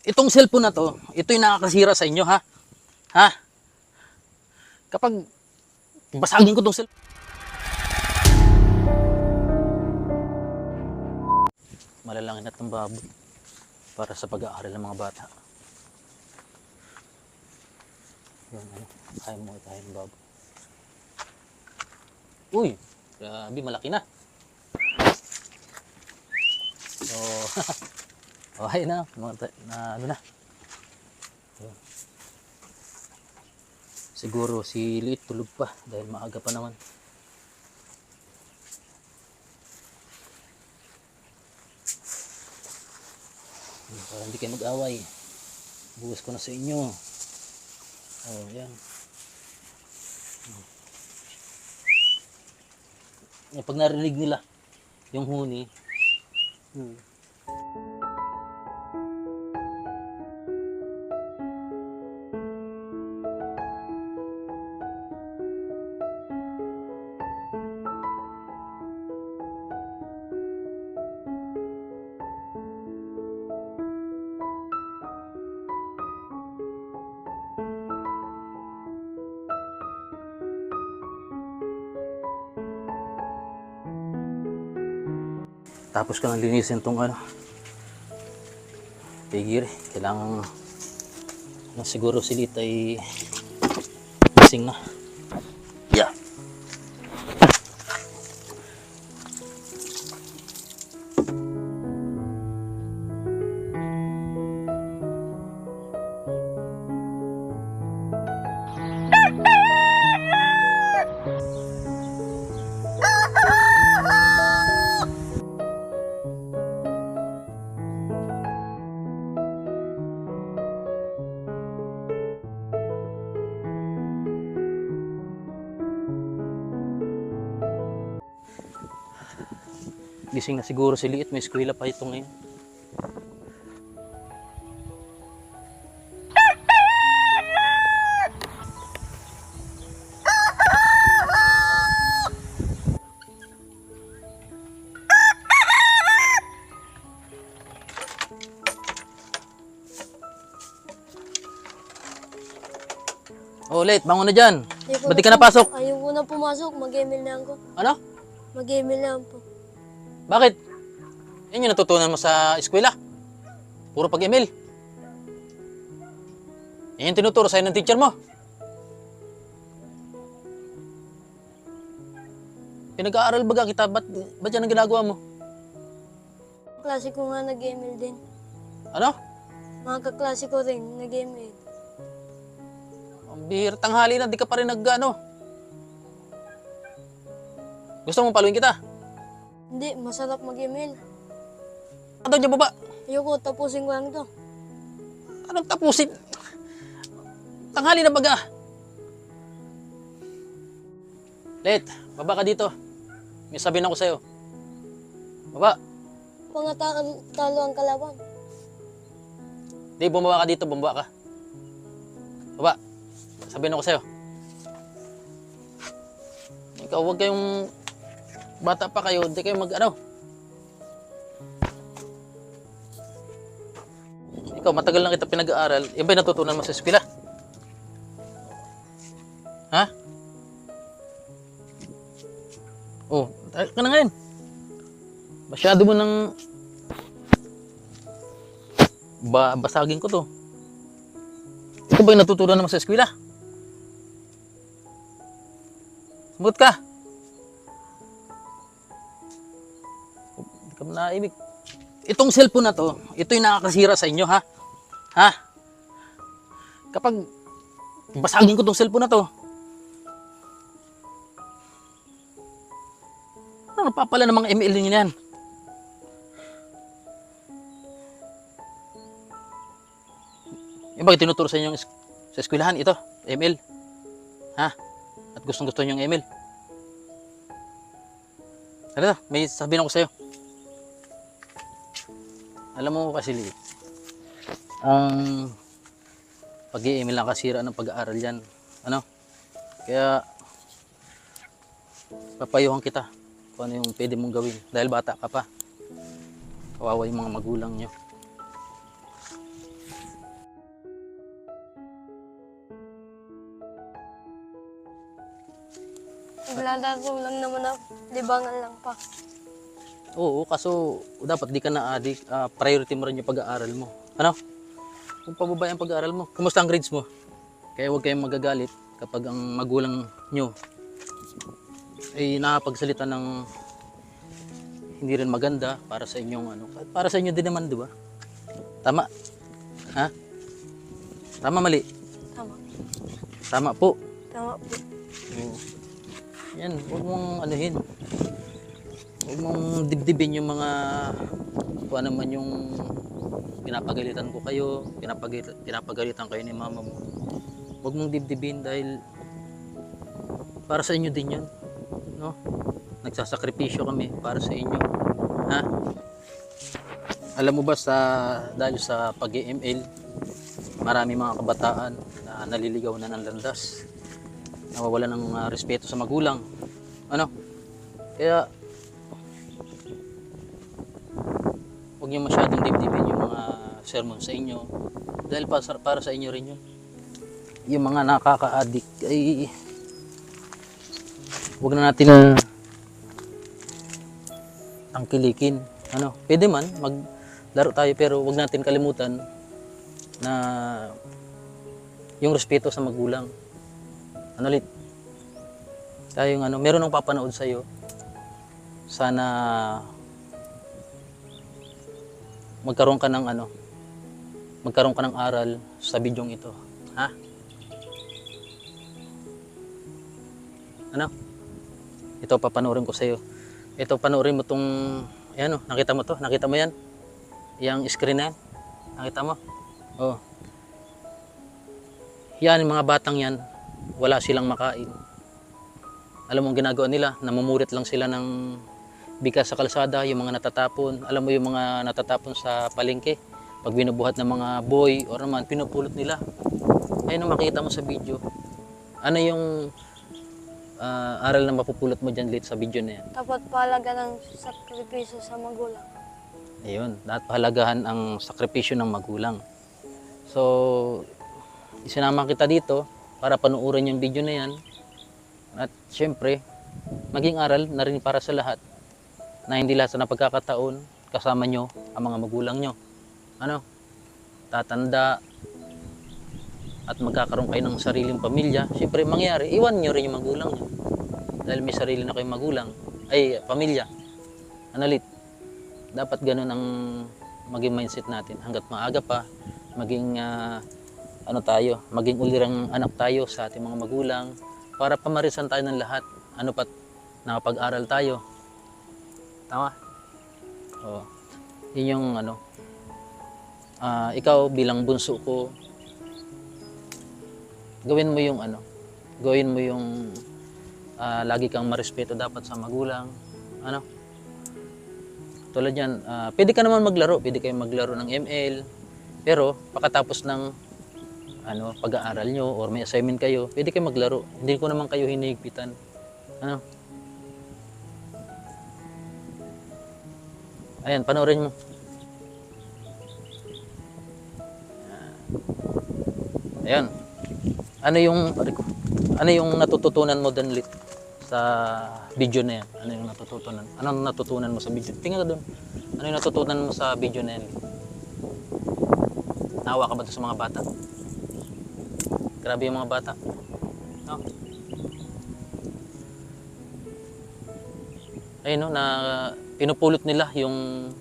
Itong cellphone na to, ito yung nakakasira sa inyo, ha? Ha? Kapag basagin ko tong cellphone, malalangin at ng baboy para sa pag-aaral ng mga bata. Yan, ano? Kaya mo tayo ng baboy. Uy! Grabe, malaki na. So, okay na. Ano na. Ayan. Siguro si Liit tulog pa dahil maaga pa naman. Para hindi kayo mag-away. Bukas ko na sa inyo. Oh, yan. Pag narinig nila yung huni, tapos ko nang linisin tong ano, pigiri. Kailangan siguro si Liit ay gising na. Yeah. Gising na siguro si Liit, may eskwela pa ito ngayon. Oh, Liit, bangon na dyan. Ba't di ka napasok? Ayaw ko na pumasok, mag-email na ako. Ano? Mag-email na po. Bakit? Yan yung natutunan mo sa eskwela. Puro pag-email. Yan yung tinuturo sa'yo ng teacher mo. Pinag-aaral baga kita, ba't yan ang ginagawa mo? Klase ko nga nag-email din. Ano? Mga kaklase ko rin nag-email. Ang bihira, tanghali na, di ka pa rin nag-ano. Gusto mong paluin kita? Hindi, masarap mag-email. Ano dyan baba? Ayoko, tapusin ko lang to. Anong tapusin? Tanghali na baga. Liit, baba ka dito. May sabihin ako sa'yo. Baba. Pangatalo ang kalaban. Di, bumaba ka dito, bumaba ka. Baba. Sabihin ako sa'yo. Ikaw, huwag kayong bata pa kayo, hindi kayo mag-ano. Ikaw, matagal lang kita pinag-aaral. Yan ba yung natutunan mo sa eskwela? Ha? Oh, tayo ka na ngayon. Masyado mo nang basagin ko to. Ito ba yung natutunan mo sa eskwela? Sumagot ka. Hindi ka naimik. Itong cellphone na to, ito yung nakakasira sa inyo, ha? Ha? Kapag basagin ko tong cellphone na to, ano napapala ng mga email niyo yan? Yung bakit tinuturo sa inyo sa eskwelahan ito, email? Ha? At gustong-gusto niyo yung email? Ano, may sabihin ako sa'yo. Alam mo kasi, Liit, ang pag-i-email lang kasira ng pag-aaral yan. Ano? Kaya, papayuhan kita kung ano yung pwede mong gawin. Dahil bata ka pa. Kawawa yung mga magulang nyo. Naglalaro lang naman ako. Libangan lang pa. Oo, kaso dapat di ka na adik. Priority mo rin yung pag-aaral mo. Ano? Kung pababa ang pag-aaral mo, kumusta ang grades mo? Kaya huwag kayong magagalit kapag ang magulang nyo ay nakapagsalita ng hindi rin maganda para sa inyong ano. Para sa inyo din naman, di ba? Tama? Ha? Tama, mali? Tama. Tama po. Tama po. Oo. Yan, huwag mong anuhin. Huwag mong dibdibin yung mga kung ano man yung pinapagalitan ko kayo, pinapagalitan kayo ni mama mo. Huwag mong dibdibin dahil para sa inyo din yun. No? Nagsasakripisyo kami para sa inyo. Ha? Alam mo ba dahil sa pag-ML, marami mga kabataan na naliligaw na ng landas. Nawawala ng respeto sa magulang. Ano? Kaya huwag niyo masyadong dibdibin yung mga sermon sa inyo dahil para sa inyo rin yun. Yung mga nakaka-addict ay huwag na natin tangkilikin. Ano? Pwede man maglaro tayo pero huwag natin kalimutan na yung respeto sa magulang. Ano ulit? Tayo yung ano, meron nang papanood sa iyo. Sana magkaroon ka ng ano, magkaroon ka ng aral sa bidyong ito. Ha? Ano? Ito papanoorin ko sa iyo. Ito panoorin mo tong ayan, nakita mo to? Nakita mo yan? Yang screen na yan? Nakita mo? Oh. Yan, yung mga batang yan, wala silang makain. Alam mo ang ginagawa nila? Namumurit lang sila ng bigas sa kalsada, yung mga natatapon. Alam mo yung mga natatapon sa palengke? Pag binubuhat ng mga boy or naman, pinupulot nila. Ayun ang makita mo sa video. Ano yung aral na mapupulot mo dyan lit sa video na yan? Dapat pahalaga ng sakripisyo sa magulang. Ayun, dapat pahalagahan ang sakripisyo ng magulang. So, isinama kita dito para panuorin yung video na yan. At syempre, maging aral na rin para sa lahat na hindi lahat sa napagkakataon kasama nyo ang mga magulang nyo. Ano? Tatanda at magkakaroon kayo ng sariling pamilya. Syempre, mangyari, iwan nyo rin yung magulang nyo. Dahil may sarili na kayong magulang. Ay, pamilya. Ano ulit? Dapat ganun ang maging mindset natin. Hanggat maaga pa, maging maging ulirang anak tayo sa ating mga magulang para pamarisan tayo ng lahat. Ano pat nakapag-aral tayo. Tama? Oo. Yun yung ano. Ikaw bilang bunso ko, gawin mo yung ano. Gawin mo yung lagi kang marespeto dapat sa magulang. Ano? Tulad yan, pwede ka naman maglaro. Pwede kayong maglaro ng ML. Pero pagkatapos ng pag-aaral nyo or may assignment kayo, pwede kayo maglaro. Hindi ko naman kayo hinihigpitan. Ano? Ayan, panoorin mo. Ayan. Ano yung natututunan mo doon lit sa video na yan? Ano yung natututunan? Anong natutunan mo sa video? Tingnan ka doon. Ano yung natutunan mo sa video na yan? Naawa ka ba sa mga bata? Grabe yung mga bata. No? Ayun no, na pinupulot nila yung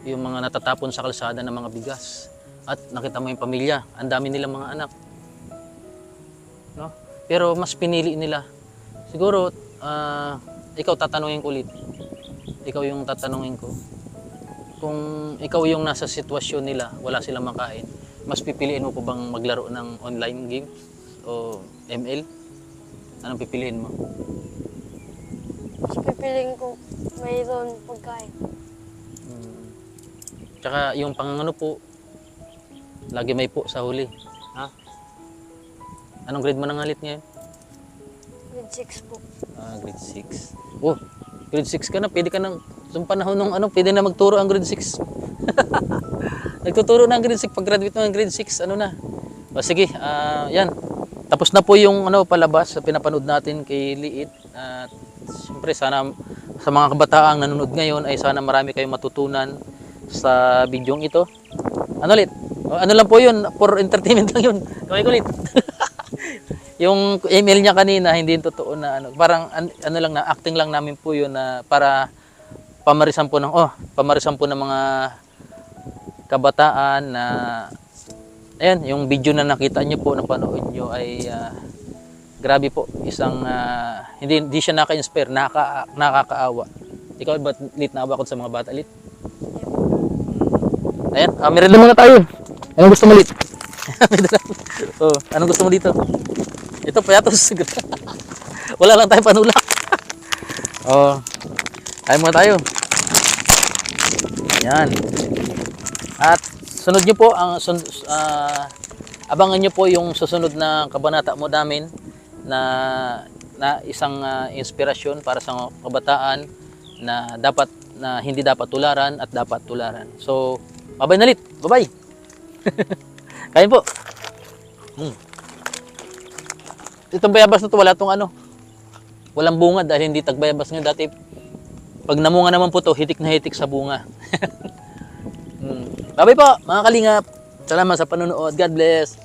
mga natatapon sa kalsada ng mga bigas. At nakita mo yung pamilya, ang dami nilang mga anak. No? Pero mas pinili nila. Siguro, ikaw tatanungin ko ulit. Ikaw yung tatanungin ko. Kung ikaw yung nasa sitwasyon nila, wala silang makain, mas pipiliin mo po bang maglaro ng online games o ML? Anong pipiliin mo? Mas pipiliin ko mayroon pagkain. Tsaka yung pangangano po, lagi may po sa huli. Ha? Anong grade mo nangalit ngayon? Grade 6 po. Grade 6. Oh, grade 6 ka na. Pwede ka nang, sa panahon nung pwede na magturo ang grade 6. Nagtuturo na ang grade 6. Pag graduate mo ng grade 6, ano na? O sige, yan. tapos na po yung palabas sa pinapanood natin kay Liit. At siyempre sana sa mga kabataang nanonood ngayon ay sana marami kayong matutunan sa bidyong ito. Ano ulit? Ano lang po yun, for entertainment lang yun. Kamay kulit. Yung email niya kanina, hindi yung totoo na parang ano lang na, acting lang namin po yun na para pamarisan po ng mga kabataan na ayan, yung video na nakita niyo po, napanood niyo ay grabe po, isang hindi siya naka-inspire, nakakaawa. Ikaw ba lit naawa ko sa mga bata lit? Ayan, meron muna tayo. Anong gusto mo lit? Oh, anong gusto mo dito? Ito payatos. Wala lang tayong panulak. Oh. Kain muna tayo. Yan. At sunod nyo po ang abangan nyo po yung susunod na kabanata mo namin na isang inspirasyon para sa kabataan na hindi dapat tularan at dapat tularan. So, bye-bye na lit. Bye-bye. Kain po. Itong bayabas na to, wala tong walang bunga dahil hindi tagbayabas nga dati. Pag namunga naman po to, hitik na hitik sa bunga. Bye-bye po, mga kalingap. Salamat sa panonood. God bless.